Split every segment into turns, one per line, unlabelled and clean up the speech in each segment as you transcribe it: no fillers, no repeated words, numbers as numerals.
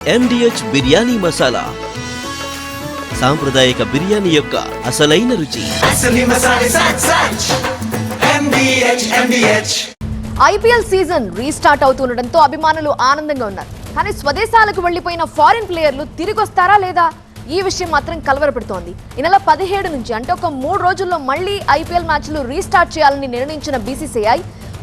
MDH biryani masala సాంప్రదాయక బిర్యానీ యొక్క అసలైన రుచి.
IPL సీజన్ రీస్టార్ట్ అవుతుండటంతో అభిమానులు ఆనందంగా ఉన్నారు. కానీ స్వదేశాలకు వెళ్లిపోయిన ఫారిన్ ప్లేయర్లు తిరిగి వస్తారా లేదా ఈ విషయం మాత్రం కలవరపెడుతోంది. ఈ నెల 17 నుంచి అంటే ఒక 3 రోజుల్లో మళ్లీ IPL మ్యాచ్లు రీస్టార్ట్ చేయాలని నిర్ణయించిన BCCI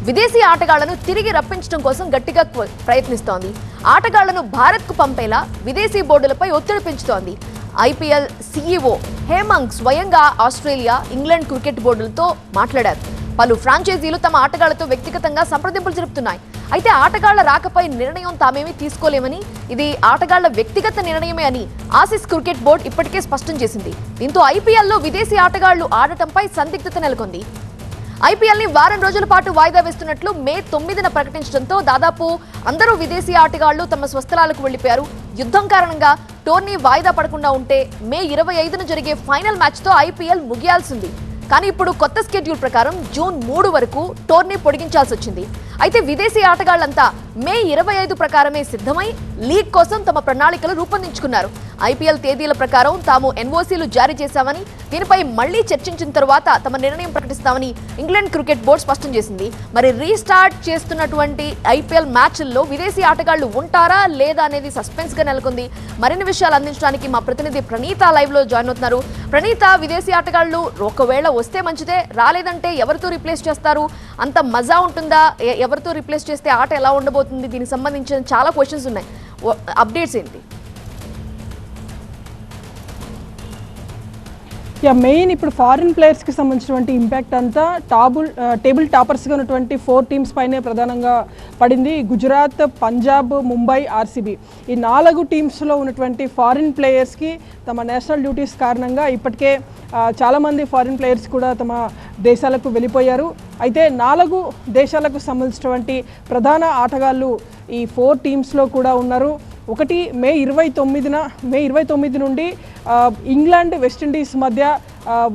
విదేశీ ఆటగాళ్లను తిరిగి రప్పించడం కోసం గట్టిగా ప్రయత్నిస్తోంది. ఆటగాళ్లను భారత్కు పంపేలా విదేశీ బోర్డులపై ఒత్తిడి పెంచుతోంది. IPL CEO హేమంగ్ స్వయంగా ఆస్ట్రేలియా, ఇంగ్లాండ్ క్రికెట్ బోర్డులతో మాట్లాడారు. పలు ఫ్రాంచైజీలు తమ ఆటగాళ్లతో వ్యక్తిగతంగా సంప్రదింపులు జరుపుతున్నాయి. అయితే ఆటగాళ్ల రాకపై నిర్ణయం తామేమీ తీసుకోలేమని, ఇది ఆటగాళ్ల వ్యక్తిగత నిర్ణయమే అని ఆసీస్ క్రికెట్ బోర్డు ఇప్పటికే స్పష్టం చేసింది. దీంతో IPLలో విదేశీ ఆటగాళ్లు ఆడటంపై సందిగ్ధత నెలకొంది. IPLని వారం రోజుల పాటు వాయిదా వేస్తున్నట్లు మే 9న ప్రకటించడంతో దాదాపు అందరూ విదేశీ ఆటగాళ్లు తమ స్వస్థలాలకు వెళ్లిపోయారు. యుద్ధం కారణంగా టోర్నీ వాయిదా పడకుండా ఉంటే మే 25న జరిగే ఫైనల్ మ్యాచ్తో IPL ముగియాల్సింది. కానీ ఇప్పుడు కొత్త స్కెడ్యూల్ ప్రకారం జూన్ 3 వరకు టోర్నీ పొడిగించాల్సి వచ్చింది. అయితే విదేశీ ఆటగాళ్లంతా మే 25 ప్రకారమే సిద్ధమై లీగ్ కోసం తమ ప్రణాళికలు రూపొందించుకున్నారు. IPL తేదీల ప్రకారం తాము NOCలు జారీ చేశామని, దీనిపై మళ్లీ చర్చించిన తర్వాత తమ నిర్ణయం ప్రకటిస్తామని ఇంగ్లాండ్ క్రికెట్ బోర్డు స్పష్టం చేసింది. మరి రీస్టార్ట్ చేస్తున్నటువంటి IPL మ్యాచ్ల్లో విదేశీ ఆటగాళ్లు ఉంటారా లేదా అనేది సస్పెన్స్ గా నెలకొంది. మరిన్ని విషయాలు అందించడానికి మా ప్రతినిధి ప్రణీత లైవ్ లో జాయిన్ అవుతున్నారు. ప్రణీత, విదేశీ ఆటగాళ్లు ఒకవేళ వస్తే మంచిదే, రాలేదంటే ఎవరితో రీప్లేస్ చేస్తారు? అంత మజా ఉంటుందా? ఎవరితో రీప్లేస్ చేస్తే ఆట ఎలా ఉండబోతుంది? దీనికి సంబంధించిన చాలా క్వశ్చన్స్ ఉన్నాయి. అప్డేట్స్ ఏంటి?
మెయిన్ ఇప్పుడు ఫారిన్ ప్లేయర్స్కి సంబంధించినటువంటి ఇంపాక్ట్ అంతా టేబుల్ టాపర్స్గా ఉన్నటువంటి 4 టీమ్స్ పైనే ప్రధానంగా పడింది. గుజరాత్, పంజాబ్, ముంబై, RCB ఈ 4 టీమ్స్లో ఉన్నటువంటి ఫారిన్ ప్లేయర్స్కి తమ నేషనల్ డ్యూటీస్ కారణంగా ఇప్పటికే చాలామంది ఫారిన్ ప్లేయర్స్ కూడా తమ దేశాలకు వెళ్ళిపోయారు. అయితే 4 దేశాలకు సంబంధించినటువంటి ప్రధాన ఆటగాళ్ళు ఈ 4 టీమ్స్లో కూడా ఉన్నారు. ఒకటి మే 29 నుండి ఇంగ్లాండ్, వెస్టిండీస్ మధ్య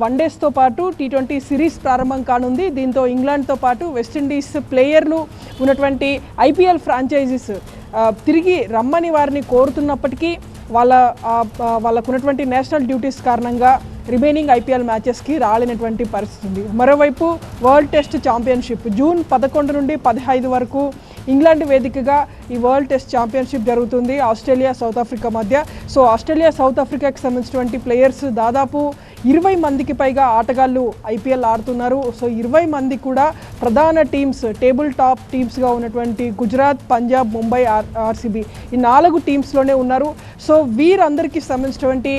వన్డేస్తో పాటు T20 సిరీస్ ప్రారంభం కానుంది. దీంతో ఇంగ్లాండ్తో పాటు వెస్టిండీస్ ప్లేయర్లు ఉన్నటువంటి IPL ఫ్రాంచైజీస్ తిరిగి రమ్మని వారిని కోరుతున్నప్పటికీ వాళ్ళకు ఉన్నటువంటి నేషనల్ డ్యూటీస్ కారణంగా రిమైనింగ్ IPL మ్యాచెస్కి రాలేనటువంటి పరిస్థితి ఉంది. మరోవైపు వరల్డ్ టెస్ట్ ఛాంపియన్షిప్ జూన్ 11 నుండి 15 వరకు ఇంగ్లాండ్ వేదికగా ఈ వరల్డ్ టెస్ట్ ఛాంపియన్షిప్ జరుగుతుంది ఆస్ట్రేలియా, సౌత్ ఆఫ్రికా మధ్య. సో ఆస్ట్రేలియా, సౌత్ ఆఫ్రికాకి సంబంధించినటువంటి ప్లేయర్స్ దాదాపు 20 మందికి పైగా ఆటగాళ్ళు IPL ఆడుతున్నారు. సో 20 మంది కూడా ప్రధాన టీమ్స్, టేబుల్ టాప్ టీమ్స్గా ఉన్నటువంటి గుజరాత్, పంజాబ్, ముంబై, RCB ఈ 4 టీమ్స్లోనే ఉన్నారు. సో వీరందరికీ సంబంధించినటువంటి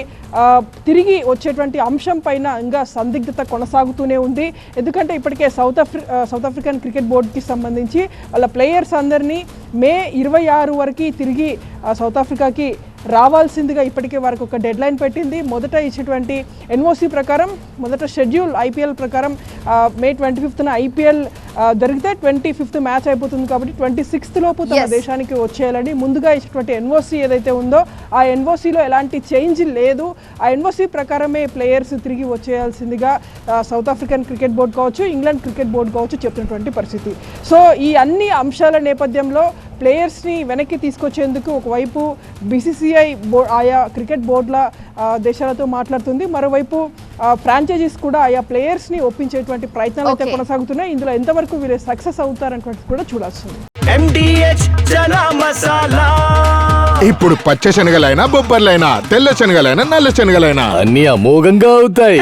తిరిగి వచ్చేటువంటి అంశం పైన ఇంకా సందిగ్ధత కొనసాగుతూనే ఉంది. ఎందుకంటే ఇప్పటికే సౌత్ ఆఫ్రికన్ క్రికెట్ బోర్డుకి సంబంధించి వాళ్ళ ప్లేయర్స్ అందరినీ మే 26 వరకు తిరిగి సౌత్ ఆఫ్రికాకి రావాల్సిందిగా ఇప్పటికే వారికి ఒక డెడ్ లైన్ పెట్టింది. మొదట ఇచ్చేటువంటి NOC ప్రకారం, మొదట షెడ్యూల్ IPL ప్రకారం మే 25న IPL జరిగితే 25th మ్యాచ్ అయిపోతుంది కాబట్టి 26th లోపు తమ దేశానికి వచ్చేయాలని ముందుగా ఇచ్చేటువంటి NOC ఏదైతే ఉందో ఆ NOCలో ఎలాంటి చేంజ్ లేదు. ఆ NOC ప్రకారమే ప్లేయర్స్ తిరిగి వచ్చేయాల్సిందిగా సౌత్ ఆఫ్రికన్ క్రికెట్ బోర్డు కావచ్చు, ఇంగ్లాండ్ క్రికెట్ బోర్డు కావచ్చు చెప్తున్నటువంటి పరిస్థితి. సో ఈ అన్ని అంశాల నేపథ్యంలో ప్లేయర్స్ని వెనక్కి తీసుకొచ్చేందుకు ఒకవైపు BCCI ఆయా క్రికెట్ బోర్డుల దేశాలతో మాట్లాడుతుంది. మరోవైపు ఫ్రాంచైజీస్ కూడా ఆయా ప్లేయర్స్ని ఒప్పించేటువంటి ప్రయత్నాలు అయితే కొనసాగుతున్నాయి. ఇందులో ఎంతవరకు వీరు సక్సెస్ అవుతారనేటువంటిది కూడా చూడాల్సింది.
ఇప్పుడు పచ్చ శనగలైనా, బొబ్బర్లైనా, తెల్ల శనగలైనా, నల్ల శనగలైనా
అన్ని అమోఘంగా అవుతాయి.